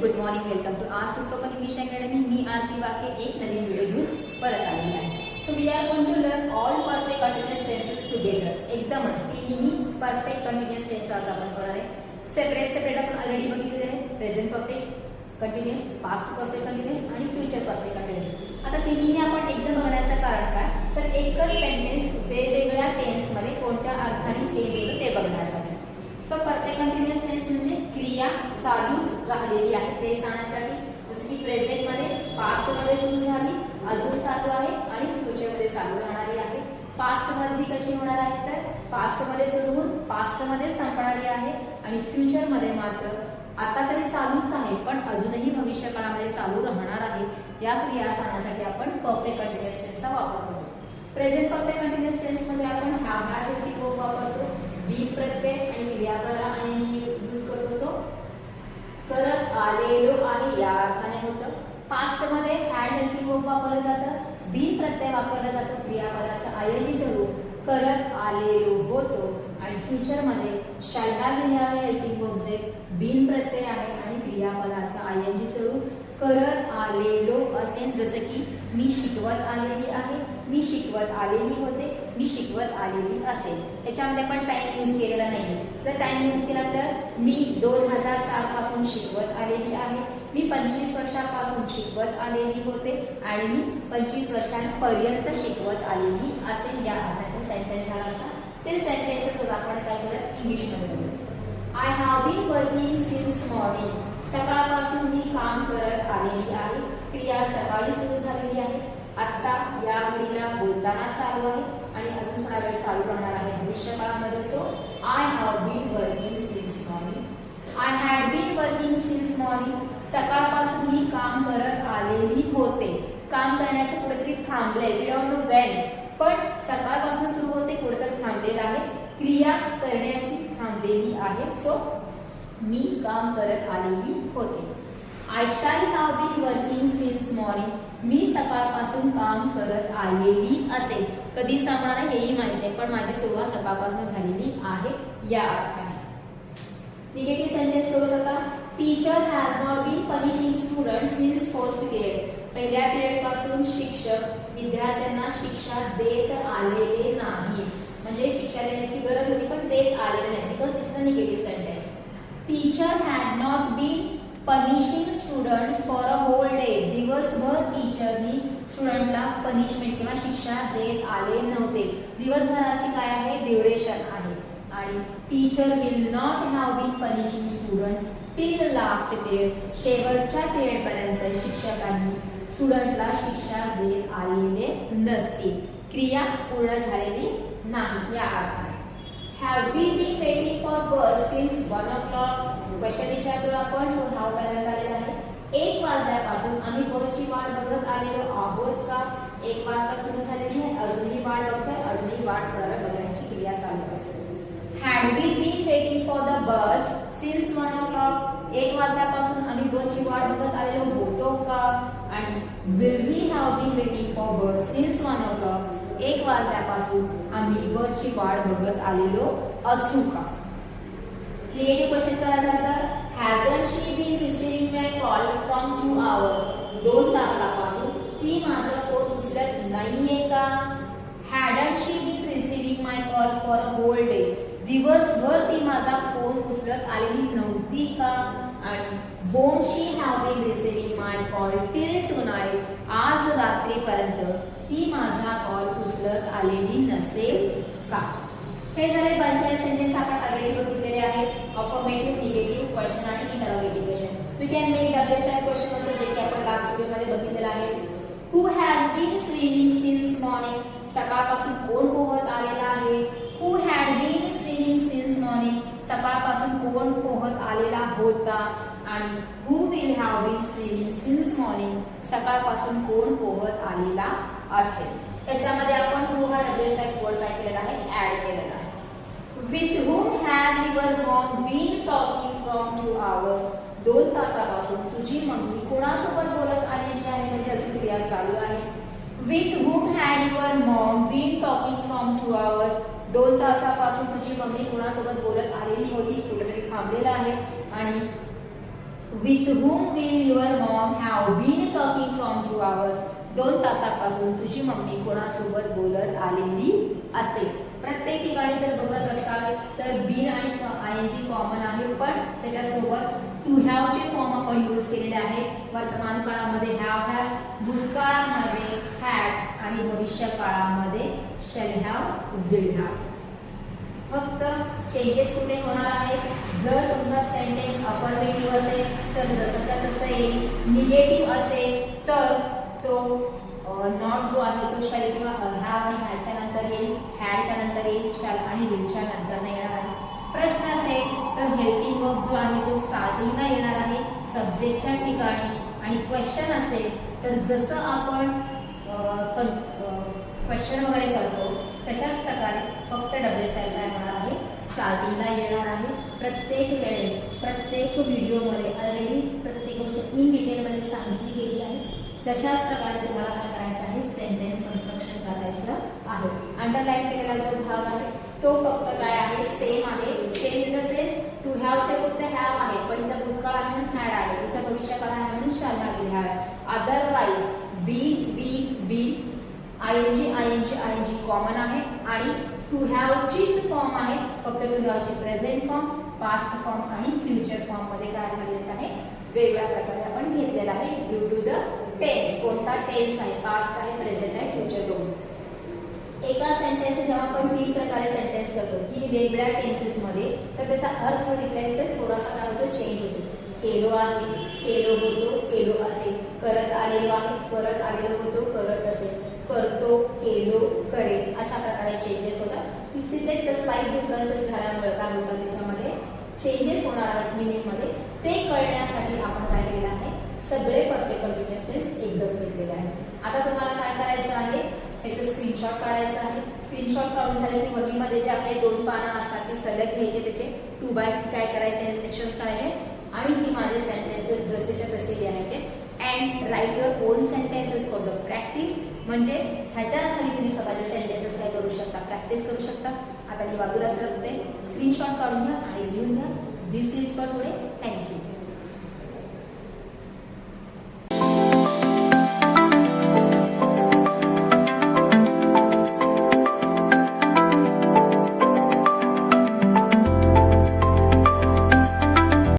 Good morning. Welcome to ask spoken English academy. मी आरती वाके एक नवीन व्हिडिओ घेऊन परत आलेली आहे. So we are going to learn all perfect continuous tenses together. एकदमच तिन्ही परफेक्ट कंटिन्युअस टेन्स आज आपण करणार आहे. सेपरेट आपण ऑलरेडी बघितलेले आहे. Present perfect continuous, past perfect continuous आणि फ्युचर परफेक्ट कंटिन्युअस. आता तिन्ही आपण एकदम बघण्याचं कारण काय, तर एकच सेंटेन्स वेगवेगळ्या टेन्स मध्ये कोणत्या अर्थाने चेंज होतं ते बघण्यासाठी. सो परफेक्ट कंटिन्युअस टेन्स म्हणजे क्रिया चालूच राहिलेली आहे ते सांगण्यासाठी. जसं की प्रेझेंट मध्ये, पास्ट मध्ये सुरू झाली, अजून चालू आहे आणि फ्युचर मध्ये चालू राहणारी आहे. पास्ट मध्ये कशी होणार आहे, तर पास्ट मध्ये सुरू होऊन पास्ट मध्ये संपणारी आहे आणि फ्युचर मध्ये मात्र आता तरी चालूच आहे पण अजूनही भविष्य काळामध्ये चालू राहणार आहे. या क्रिया सांगण्यासाठी आपण परफेक्ट कंटिन्युअस टेन्सचा वापर करतो. प्रेझेंट परफेक्ट कंटिन्युअस टेन्स मध्ये आपण हॅव हेल्पिंग वर्ब वापरतो. बी प्रत्यय आणि क्रियापदाला आयएनजी यूज करतो. सो करत आलेलो आहे या अर्थाने होतं. पास्ट मध्ये हॅड हेल्पिंग वर्ब वापरलं जातं. बी प्रत्यय वापरलं जातं. क्रियापदाचं आयएनजीचं रूप करत आलेलो होतो आणि फ्युचर मध्ये शॅल हॅव हेल्पिंग वर्ब जे बीन प्रत्यय आहे आणि क्रियापदाचं आयएनजीचं रूप करत आलेलो असेल. जसं की मी शिकवत आलेली आहे, मी शिकवत आलेली होते, मी शिकवत आलेली असेल. याच्यामध्ये पण टाइम यूज केलेला नाही. जर टाइम यूज केला तर मी 2004 पासून शिकवत आलेली आहे, मी 25 वर्षापासून शिकवत आलेली होते आणि मी 25 वर्षांपर्यंत शिकवत आलेली असेल. या अर्थाने सेंटेन्स झाला असता. ते सेंटेन्सेस आपण काय केलं इंग्लिशमध्ये बोलू. I have been working since morning. सकाळपासून मी काम करत आलेली आहे. क्रिया सकाळी सुरू झालेली आहे. आता या घडीला बोलताना चालू आहे आणि अजून थोडा वेळ चालू राहणार आहे भविष्य काळामध्ये. So I have been working since morning. I had been working since morning. सकाळपासून मी काम करत आलेली होते. काम करण्याचं कुठेतरी थांबलंय. वी डोंट नो व्हेन, पण सकाळपासून सुरू होते, कुठेतरी थांबलेलं आहे. क्रिया करण्याची थांबलेली आहे. सो मी काम करत आलेली होते. I shall have been working since morning. मी सकाळपासून काम करत आलेली असेल. कधी संपणार आहे हेही माहिती आहे, पण माझी सुरुवात सकाळपासून झालेली आहे या अर्थाने. निगेटिव्ह सेंटेन्स करू आता. Teacher has not been punishing student since first period. पहिल्या पिरियड पासून शिक्षक विद्यार्थ्यांना शिक्षा देत आलेले नाही. म्हणजे शिक्षा देण्याची गरज होती पण देत आलेले नाही. Because this is a negative sentence. Teacher had not been punishing students for a whole day. दिवसभर टीचरनी स्टुडंटला पनिशमेंट किंवा शिक्षा देत आले नव्हते. दिवसभराची काय आहे, ड्युरेशन आहे. आणि teacher will not have been punishing students till last period. शेवटच्या पिरियड पर्यंत शिक्षकांनी स्टुडंटला शिक्षा देत आलेले नसते. क्रिया पूर्ण झालेली नाही या अर्थाने. Have we been waiting for bus since 1 o'clock. Question विचारतो आपण. सो हॅव पहिल्यांदा आलेला आहे. 1 वाजल्यापासून आम्ही बसची वाट बघत आलेलो आहोत का. 1 वाजता सुरू झालेली आहे, अजूनही वाट बघतोय, अजूनही वाट थोडा वेळ बघण्याची क्रिया चालू असेल. Had we been waiting for the bus since 1 o'clock. 1 वाजल्यापासून आम्ही बसची वाट बघत आलेलो होतो का. आणि will we have been waiting for bus since 1 o'clock. 1 वाजल्यापासून आम्ही बसची वाट बघत आलेलो असू का. क्रिएटिव्ह क्वेश्चन करायचा तर hasn't she been receiving my call from 2 hours. 2 तासापासून ती माझा फोन उचलत नाहीये का. Hadn't she been receiving my call for a whole day. दिवसभर ती माझा फोन उचलत आलेली नव्हती का. आणि won't she have been receiving my call till tonight. आज रात्रीपर्यंत ती माझा कॉल उचलत आलेली नसेल का. हे झाले 42 सेंटेन्स आपण ऑलरेडी बघितलेले आहेत. अफर्मेटिव्ह, निगेटिव्ह, क्वेश्चन आणि interrogative question. We can make WH type question असो जे की आपण लास्ट व्हिडिओ मध्ये बघितलेलं आहे. Who has been swimming since morning. सकाळपासून कोण पोहत आलेला आहे. Who had been swimming since morning. सकाळपासून कोण पोहत आलेला होता. आणि who will have been swimming since morning. सकाळपासून कोण पोहत आलेला असेल. त्याच्यामध्ये आपण हु हा डब्ल्यूएच टाइप वर्ड काय केलेला आहे, ऍड केलेला आहे. With whom has your mom been talking from 2 hours. 2 तासापासून तुझी मम्मी कोणासोबत बोलत आलेली आहे. म्हणजे अजून क्रिया चालू आहे. With whom had your mom been talking from 2 hours. 2 तासापासून तुझी मम्मी कोणासोबत बोलत आलेली होती, कुठेतरी थांबलेला आहे. आणि with whom will your mom have been talking from 2 hours? 2 तासापासून तुझी मम्मी कोणासोबत बोलत आलेली असेल. प्रत्येक ठिकाणी जर बघत असाल तर बीन आणि आयएनजी कॉमन आहे, पण त्याच्यासोबत टू हॅव चे फॉर्म आपण यूज केलेले आहेत. वर्तमान काळामध्ये हॅव हॅज, भूतकाळामध्ये हॅड आणि भविष्य काळामध्ये शॅल हॅव, विल हॅव. फक्त चेंजेस कुठे होणार आहेत? जर तुमचा सेंटेन्स अफर्मेटिव्ह असेल तर जसंच्या तसं येईल, निगेटिव्ह असेल तर तो नॉट जो आहे तो शॅल किंवा हॅव आणि हॅडच्या नंतर येईल, हॅडच्या नंतर येईल, शॅल आणि विलच्या नंतर नाही येणार आहे. प्रश्न असेल तर हेल्पिंग वर्ब जो आहे तो स्टार्टिंगला येणार आहे सब्जेक्टच्या ठिकाणी, आणि क्वेश्चन असेल तर जसं आपण क्वेश्चन वगैरे करतो तशाच प्रकारे फक्त डब्ल्यू स्टाईल काय होणार आहे, स्टार्टिंगला येणार आहे. प्रत्येक वेळेस प्रत्येक व्हिडिओमध्ये ऑलरेडी प्रत्येक गोष्ट इन डिटेलमध्ये सांगितली गेली आहे. तशाच प्रकारे तुम्हाला काय करायचं आहे, सेंटेन्स कन्स्ट्रक्शन करायचं आहे. अंडरलाईन केलेला जो भाग आहे तो फक्त काय आहे, सेम आहे. Same in the sense to हॅवचे फक्त हॅव आहे, पण इथं भूतकाळ आहे म्हणून हॅड आहे, इथं भविष्यकाळ आहे म्हणून shall have, will have. Otherwise be ING common आहे आणि टू हॅव चीच फॉर्म आहे. फक्त टू हॅव ची प्रेझेंट फॉर्म, पास्ट फॉर्म आणि फ्युचर फॉर्म मध्ये काय झालेलं आहे, वेगवेगळ्या प्रकारे आपण घेतलेला आहे ड्यू टू द टेन्स. कोणता टेन्स आहे, पास्ट आहे, प्रेझेंट आहे, फ्युचर दोन. एका सेंटेन्स जेव्हा आपण 3 प्रकारे सेंटेन्स करतो की वेगवेगळ्या टेन्सेस मध्ये, तर त्याचा अर्थ तिथल्या थोडासा काय होतो, चेंज होतो. केलो आहे, केलो होतो, केलो असेल. करत आलेलो आहे, करत आलेलो होतो, करत असेल. करतो, केलो, करेल, अशा प्रकारे चेंजेस होतात. तिथे स्लाइट डिफरन्सेस झाल्यामुळे काय होतं, त्याच्यामध्ये चेंजेस होणार आहेत मिनिंगमध्ये. ते कळण्यासाठी आपण काय केलेलं आहे, सगळे परफेक्ट कंटिन्युअस टेन्स एकदम घेतलेले आहेत. आता तुम्हाला काय करायचं आहे, याचं स्क्रीनशॉट काढायचं आहे. स्क्रीनशॉट काढून झाले की वहीमध्ये जे आपले 2 पानं असतात ते सलग घ्यायचे, त्याचे 2x काय करायचे, हे सेक्शन्स काढायचे आणि ही माझे सेंटेन्सेस जसेच्या तसे लिहायचे. And write your own sentences for the practice. म्हणजे ह्याच्या खाली तुम्ही स्वतःचे सेंटेन्सेस काय करू शकता, प्रॅक्टिस करू शकता. आता मी बाजूला सरकते, स्क्रीनशॉट काढून घ्या आणि लिहून घ्या. दिस इज फॉर टुडे. थँक्यू.